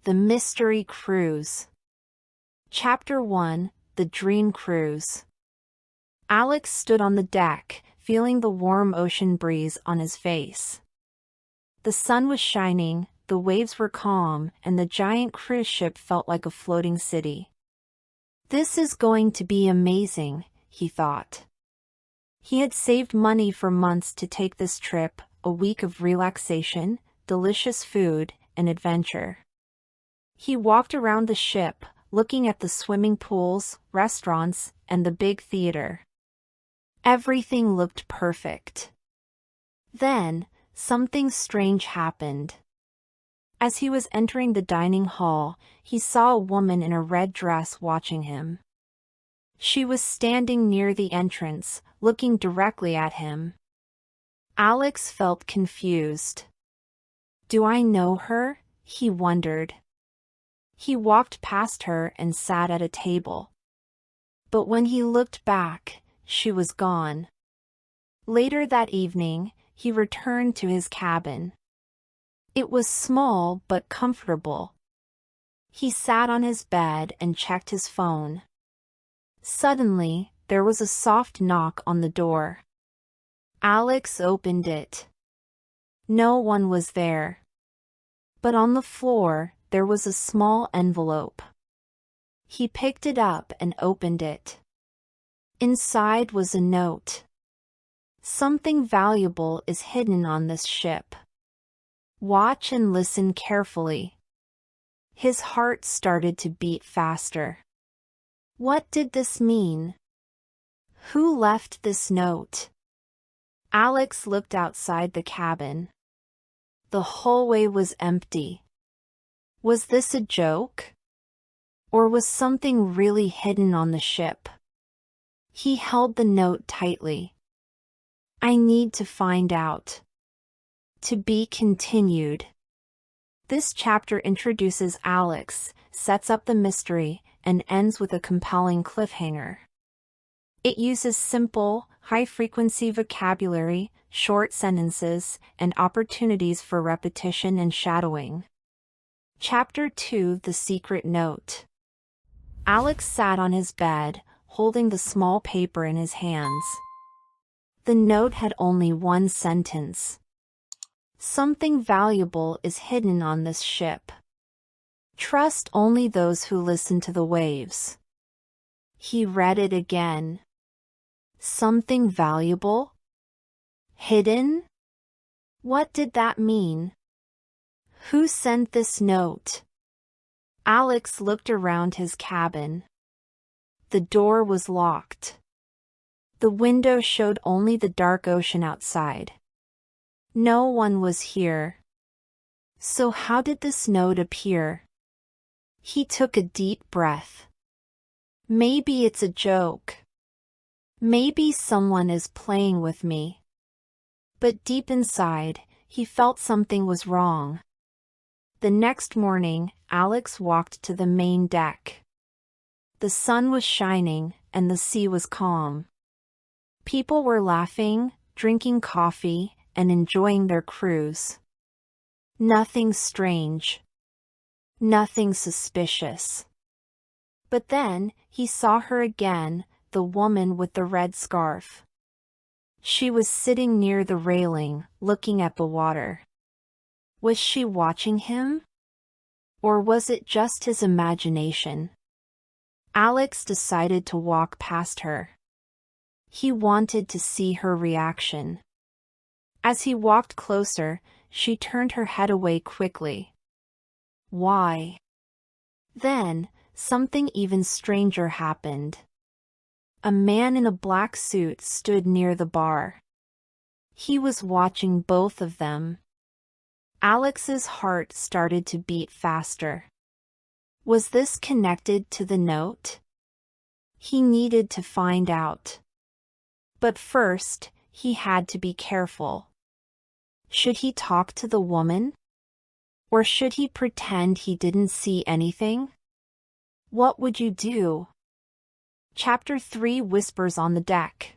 The Mystery Cruise. Chapter 1, The Dream Cruise. Alex stood on the deck, feeling the warm ocean breeze on his face. The sun was shining, the waves were calm, and the giant cruise ship felt like a floating city. This is going to be amazing, he thought. He had saved money for months to take this trip, a week of relaxation, delicious food, and adventure. He walked around the ship, looking at the swimming pools, restaurants, and the big theater. Everything looked perfect. Then, something strange happened. As he was entering the dining hall, he saw a woman in a red dress watching him. She was standing near the entrance, looking directly at him. Alex felt confused. "Do I know her?" he wondered. He walked past her and sat at a table. But when he looked back, she was gone. Later that evening, he returned to his cabin. It was small but comfortable. He sat on his bed and checked his phone. Suddenly, there was a soft knock on the door. Alex opened it. No one was there. But on the floor, there was a small envelope. He picked it up and opened it. Inside was a note. "Something valuable is hidden on this ship. Watch and listen carefully." His heart started to beat faster. What did this mean? Who left this note? Alex looked outside the cabin. The hallway was empty. Was this a joke? Or was something really hidden on the ship? He held the note tightly. "I need to find out." To be continued. This chapter introduces Alex, sets up the mystery, and ends with a compelling cliffhanger. It uses simple, high-frequency vocabulary, short sentences, and opportunities for repetition and shadowing. Chapter 2, The Secret Note. Alex sat on his bed, holding the small paper in his hands. The note had only one sentence. "Something valuable is hidden on this ship. Trust only those who listen to the waves." He read it again. Something valuable? Hidden? What did that mean? Who sent this note? Alex looked around his cabin. The door was locked. The window showed only the dark ocean outside. No one was here. So how did this note appear? He took a deep breath. Maybe it's a joke. Maybe someone is playing with me. But deep inside, he felt something was wrong. The next morning, Alex walked to the main deck. The sun was shining, and the sea was calm. People were laughing, drinking coffee, and enjoying their cruise. Nothing strange. Nothing suspicious. But then, he saw her again, the woman with the red scarf. She was sitting near the railing, looking at the water. Was she watching him? Or was it just his imagination? Alex decided to walk past her. He wanted to see her reaction. As he walked closer, she turned her head away quickly. Why? Then, something even stranger happened. A man in a black suit stood near the bar. He was watching both of them. Alex's heart started to beat faster. Was this connected to the note? He needed to find out. But first, he had to be careful. Should he talk to the woman? Or should he pretend he didn't see anything? What would you do? Chapter 3, Whispers on the Deck.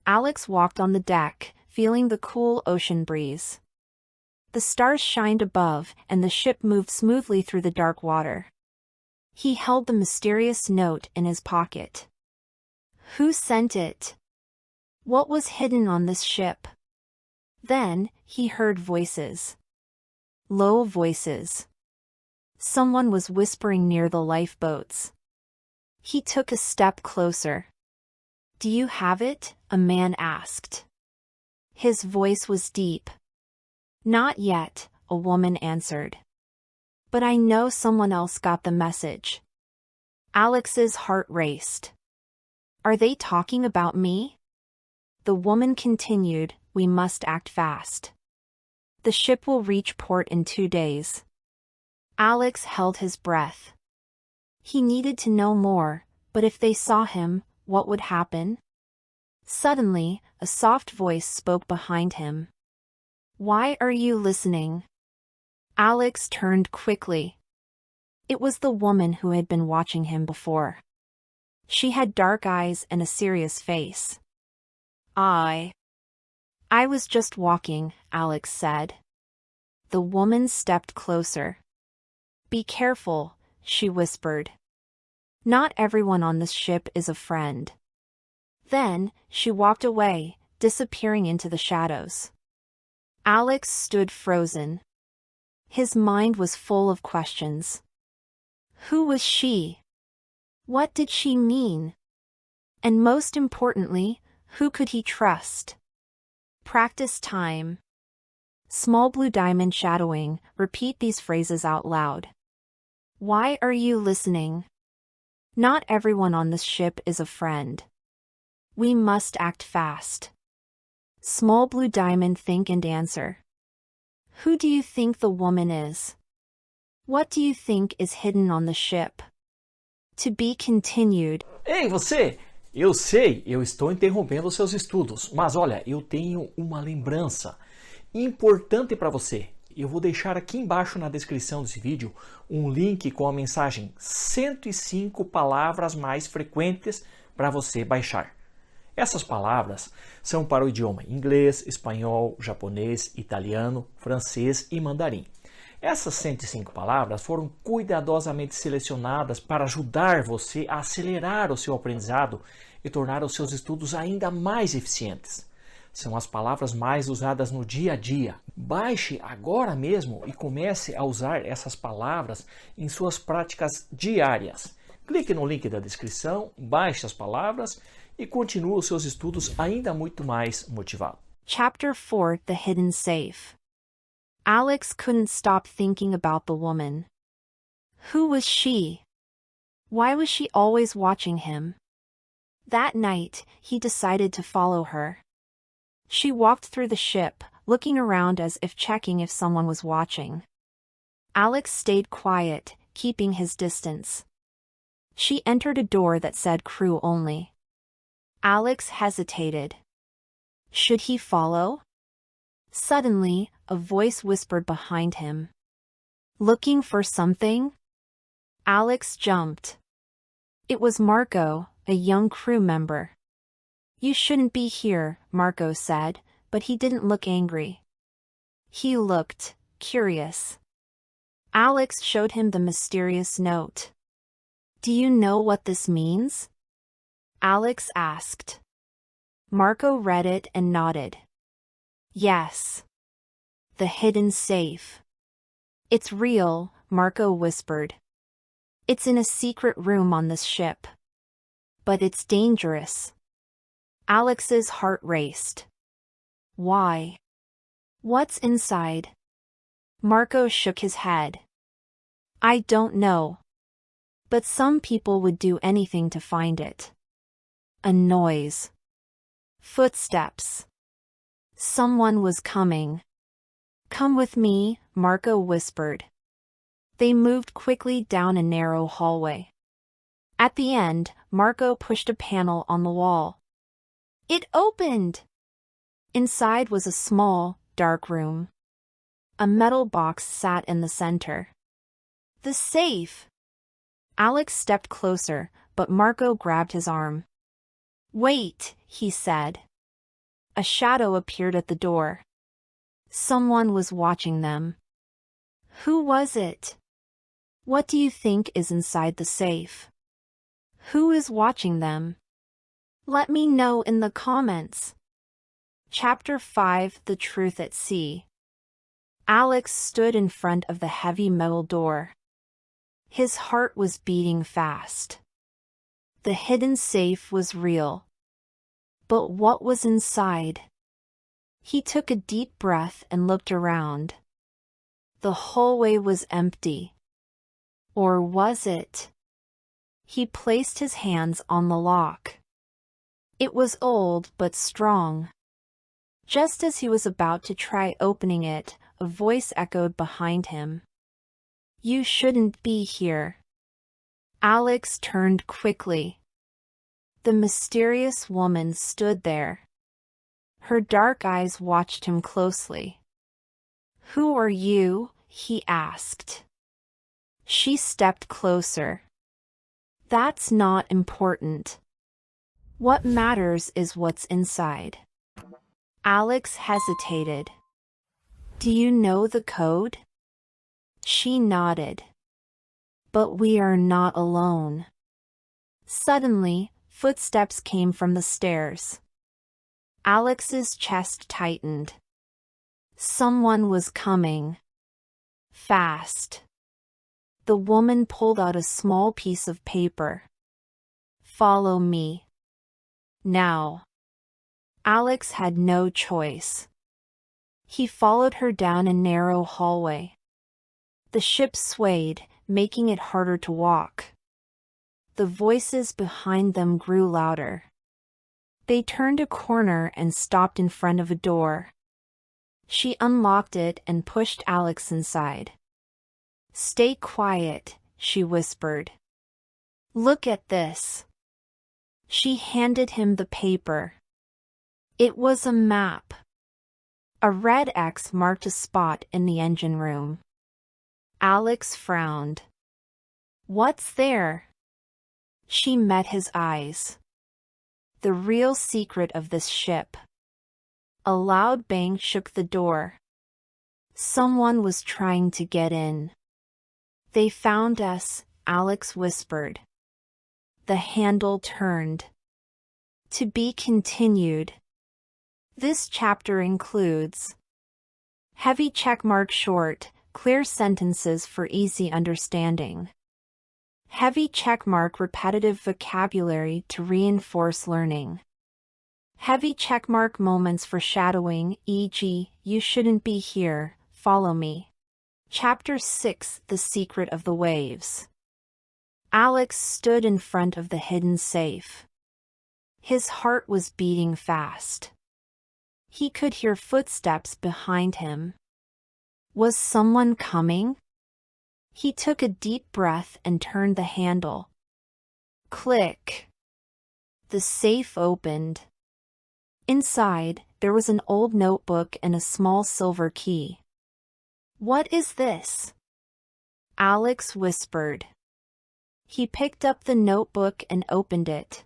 Alex walked on the deck, feeling the cool ocean breeze. The stars shined above, and the ship moved smoothly through the dark water. He held the mysterious note in his pocket. Who sent it? What was hidden on this ship? Then, he heard voices. Low voices. Someone was whispering near the lifeboats. He took a step closer. Do you have it? A man asked. His voice was deep. Not yet, a woman answered. But I know someone else got the message. Alex's heart raced. Are they talking about me? The woman continued, we must act fast. The ship will reach port in 2 days. Alex held his breath. He needed to know more, but if they saw him, what would happen? Suddenly, a soft voice spoke behind him. Why are you listening? Alex turned quickly. It was the woman who had been watching him before. She had dark eyes and a serious face. I was just walking, Alex said. The woman stepped closer. Be careful, she whispered. Not everyone on this ship is a friend. Then, she walked away, disappearing into the shadows. Alex stood frozen. His mind was full of questions. Who was she? What did she mean? And most importantly, who could he trust? Practice time. Small blue diamond shadowing, repeat these phrases out loud. Why are you listening? Not everyone on this ship is a friend. We must act fast. Small blue diamond, think and answer. Who do you think the woman is? What do you think is hidden on the ship? To be continued. Ei, você! Eu sei, eu estou interrompendo os seus estudos, mas olha, eu tenho uma lembrança importante para você. Eu vou deixar aqui embaixo na descrição desse vídeo um link com a mensagem 105 palavras mais frequentes para você baixar. Essas palavras são para o idioma inglês, espanhol, japonês, italiano, francês e mandarim. Essas 105 palavras foram cuidadosamente selecionadas para ajudar você a acelerar o seu aprendizado e tornar os seus estudos ainda mais eficientes. São as palavras mais usadas no dia a dia. Baixe agora mesmo e comece a usar essas palavras em suas práticas diárias. Clique no link da descrição, baixe as palavras e continue os seus estudos ainda muito mais motivado. Chapter 4, The Hidden Safe. Alex couldn't stop thinking about the woman. Who was she? Why was she always watching him? That night, he decided to follow her. She walked through the ship, looking around as if checking if someone was watching. Alex stayed quiet, keeping his distance. She entered a door that said crew only. Alex hesitated. Should he follow? Suddenly, a voice whispered behind him. Looking for something? Alex jumped. It was Marco, a young crew member. You shouldn't be here, Marco said, but he didn't look angry. He looked curious. Alex showed him the mysterious note. Do you know what this means? Alex asked. Marco read it and nodded. Yes. The hidden safe. It's real, Marco whispered. It's in a secret room on this ship. But it's dangerous. Alex's heart raced. Why? What's inside? Marco shook his head. I don't know. But some people would do anything to find it. A noise. Footsteps. Someone was coming. Come with me, Marco whispered. They moved quickly down a narrow hallway. At the end, Marco pushed a panel on the wall. It opened! Inside was a small, dark room. A metal box sat in the center. The safe! Alex stepped closer, but Marco grabbed his arm. Wait, he said. A shadow appeared at the door. Someone was watching them. Who was it? What do you think is inside the safe? Who is watching them? Let me know in the comments. Chapter 5: The Truth at Sea. Alex stood in front of the heavy metal door. His heart was beating fast. The hidden safe was real. But what was inside? He took a deep breath and looked around. The hallway was empty. Or was it? He placed his hands on the lock. It was old but strong. Just as he was about to try opening it, a voice echoed behind him. You shouldn't be here. Alex turned quickly. The mysterious woman stood there. Her dark eyes watched him closely. Who are you? He asked. She stepped closer. That's not important. What matters is what's inside. Alex hesitated. Do you know the code? She nodded. But we are not alone. Suddenly, footsteps came from the stairs. Alex's chest tightened. Someone was coming. Fast. The woman pulled out a small piece of paper. Follow me. Now. Alex had no choice. He followed her down a narrow hallway. The ship swayed, making it harder to walk. The voices behind them grew louder. They turned a corner and stopped in front of a door. She unlocked it and pushed Alex inside. Stay quiet, she whispered. Look at this. She handed him the paper. It was a map. A red X marked a spot in the engine room. Alex frowned. What's there? She met his eyes. The real secret of this ship. A loud bang shook the door. Someone was trying to get in. They found us, Alex whispered. The handle turned. To be continued. This chapter includes heavy checkmark short, clear sentences for easy understanding. Heavy checkmark repetitive vocabulary to reinforce learning. Heavy checkmark moments for shadowing, e.g., you shouldn't be here, follow me. Chapter 6: The Secret of the Waves. Alex stood in front of the hidden safe. His heart was beating fast. He could hear footsteps behind him. Was someone coming? He took a deep breath and turned the handle. Click. The safe opened. Inside, there was an old notebook and a small silver key. What is this? Alex whispered. He picked up the notebook and opened it.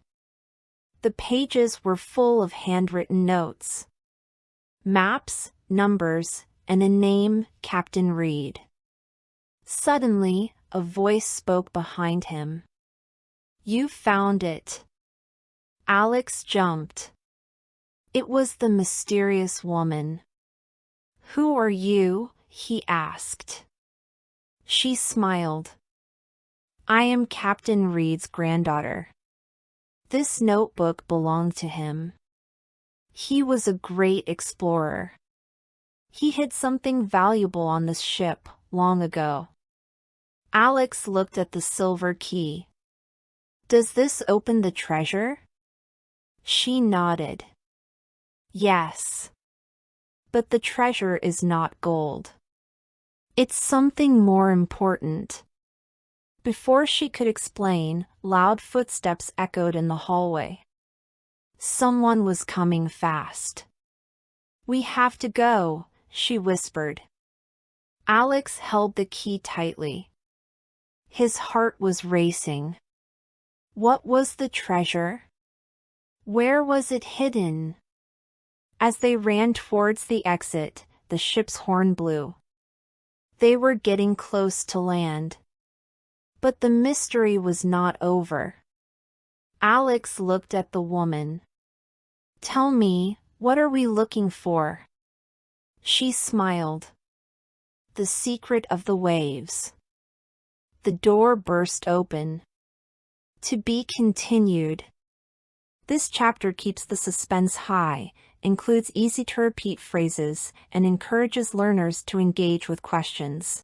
The pages were full of handwritten notes. Maps, numbers, and a name, Captain Reed. Suddenly, a voice spoke behind him. You found it. Alex jumped. It was the mysterious woman. Who are you? He asked. She smiled. I am Captain Reed's granddaughter. This notebook belonged to him. He was a great explorer. He hid something valuable on this ship long ago. Alex looked at the silver key. Does this open the treasure? She nodded. Yes. But the treasure is not gold. It's something more important. Before she could explain, loud footsteps echoed in the hallway. Someone was coming fast. We have to go, she whispered. Alex held the key tightly. His heart was racing. What was the treasure? Where was it hidden? As they ran towards the exit, the ship's horn blew. They were getting close to land. But the mystery was not over. Alex looked at the woman. "Tell me, what are we looking for?" She smiled. "The secret of the waves." The door burst open. To be continued. This chapter keeps the suspense high, includes easy-to-repeat phrases, and encourages learners to engage with questions.